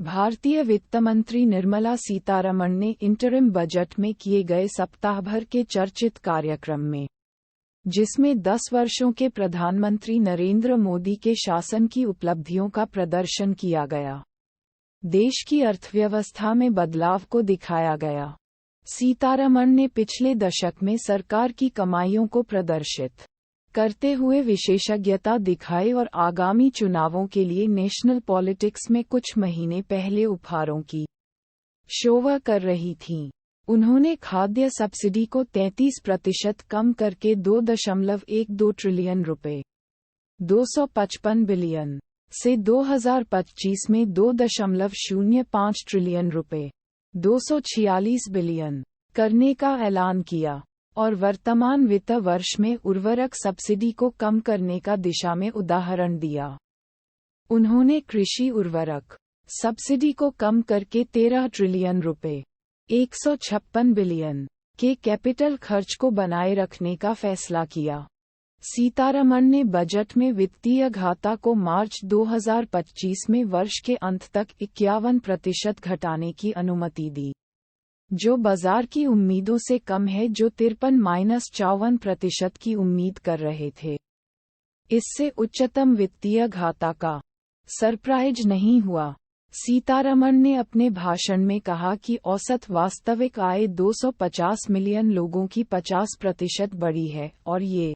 भारतीय वित्त मंत्री निर्मला सीतारमण ने इंटरिम बजट में किए गए सप्ताह भर के चर्चित कार्यक्रम में, जिसमें 10 वर्षों के प्रधानमंत्री नरेंद्र मोदी के शासन की उपलब्धियों का प्रदर्शन किया गया, देश की अर्थव्यवस्था में बदलाव को दिखाया गया। सीतारमण ने पिछले दशक में सरकार की कमाइयों को प्रदर्शित करते हुए विशेषज्ञता दिखाई और आगामी चुनावों के लिए नेशनल पॉलिटिक्स में कुछ महीने पहले उपहारों की शोभा कर रही थीं। उन्होंने खाद्य सब्सिडी को 33% कम करके 2.12 ट्रिलियन रुपए 255 बिलियन से 2025 में 2.05 ट्रिलियन रुपए 246 बिलियन करने का ऐलान किया और वर्तमान वित्त वर्ष में उर्वरक सब्सिडी को कम करने का दिशा में उदाहरण दिया। उन्होंने कृषि उर्वरक सब्सिडी को कम करके 13 ट्रिलियन रुपए 156 बिलियन के कैपिटल खर्च को बनाए रखने का फैसला किया। सीतारमण ने बजट में वित्तीय घाटा को मार्च 2025 में वर्ष के अंत तक 51% घटाने की अनुमति दी, जो बाजार की उम्मीदों से कम है, जो 53-54% की उम्मीद कर रहे थे। इससे उच्चतम वित्तीय घाटा का सरप्राइज नहीं हुआ। सीतारमण ने अपने भाषण में कहा कि औसत वास्तविक आय 250 मिलियन लोगों की 50% बढ़ी है और ये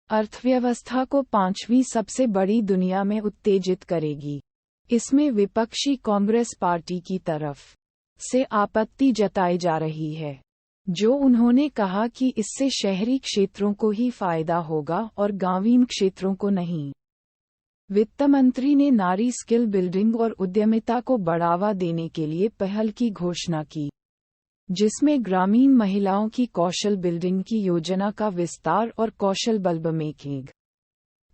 अर्थव्यवस्था को 5वीं सबसे बड़ी दुनिया में उत्तेजित करेगी। इसमें विपक्षी कांग्रेस पार्टी की तरफ से आपत्ति जताई जा रही है, जो उन्होंने कहा कि इससे शहरी क्षेत्रों को ही फायदा होगा और ग्रामीण क्षेत्रों को नहीं। वित्त मंत्री ने नारी स्किल बिल्डिंग और उद्यमिता को बढ़ावा देने के लिए पहल की घोषणा की, जिसमें ग्रामीण महिलाओं की कौशल बिल्डिंग की योजना का विस्तार और कौशल बल्ब मेकिंग,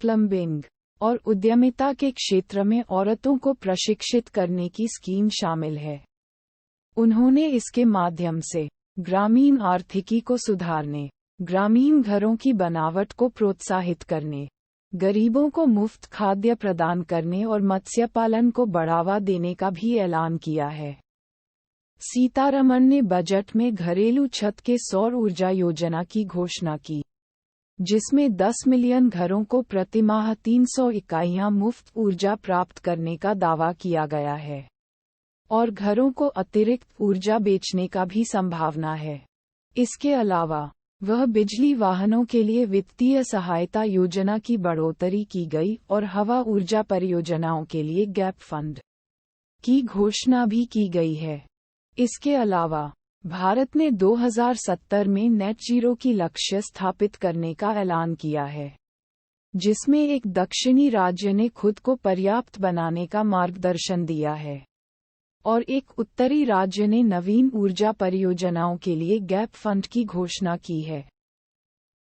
प्लम्बिंग और उद्यमिता के क्षेत्र में औरतों को प्रशिक्षित करने की स्कीम शामिल है। उन्होंने इसके माध्यम से ग्रामीण आर्थिकी को सुधारने, ग्रामीण घरों की बनावट को प्रोत्साहित करने, गरीबों को मुफ्त खाद्य प्रदान करने और मत्स्य पालन को बढ़ावा देने का भी ऐलान किया है। सीतारमण ने बजट में घरेलू छत के सौर ऊर्जा योजना की घोषणा की, जिसमें 10 मिलियन घरों को प्रतिमाह 300 इकाइयां मुफ्त ऊर्जा प्राप्त करने का दावा किया गया है और घरों को अतिरिक्त ऊर्जा बेचने का भी संभावना है। इसके अलावा वह बिजली वाहनों के लिए वित्तीय सहायता योजना की बढ़ोतरी की गई और हवा ऊर्जा परियोजनाओं के लिए गैप फंड की घोषणा भी की गई है। इसके अलावा भारत ने 2070 में नेट जीरो की लक्ष्य स्थापित करने का ऐलान किया है, जिसमें एक दक्षिणी राज्य ने खुद को पर्याप्त बनाने का मार्गदर्शन दिया है और एक उत्तरी राज्य ने नवीन ऊर्जा परियोजनाओं के लिए गैप फंड की घोषणा की है।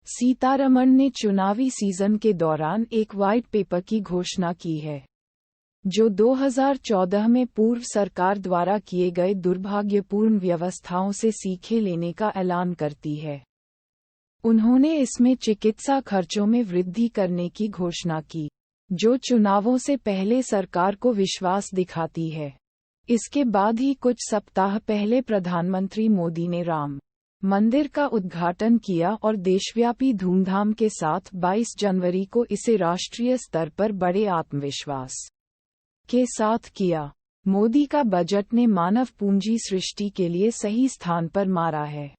सीतारमण ने चुनावी सीजन के दौरान एक व्हाइट पेपर की घोषणा की है, जो 2014 में पूर्व सरकार द्वारा किए गए दुर्भाग्यपूर्ण व्यवस्थाओं से सीखे लेने का ऐलान करती है। उन्होंने इसमें चिकित्सा खर्चों में वृद्धि करने की घोषणा की, जो चुनावों से पहले सरकार को विश्वास दिखाती है। इसके बाद ही कुछ सप्ताह पहले प्रधानमंत्री मोदी ने राम मंदिर का उद्घाटन किया और देशव्यापी धूमधाम के साथ 22 जनवरी को इसे राष्ट्रीय स्तर पर बड़े आत्मविश्वास के साथ किया। मोदी का बजट ने मानव पूंजी सृष्टि के लिए सही स्थान पर मारा है,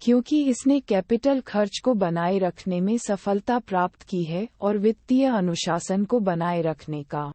क्योंकि इसने कैपिटल खर्च को बनाए रखने में सफलता प्राप्त की है और वित्तीय अनुशासन को बनाए रखने का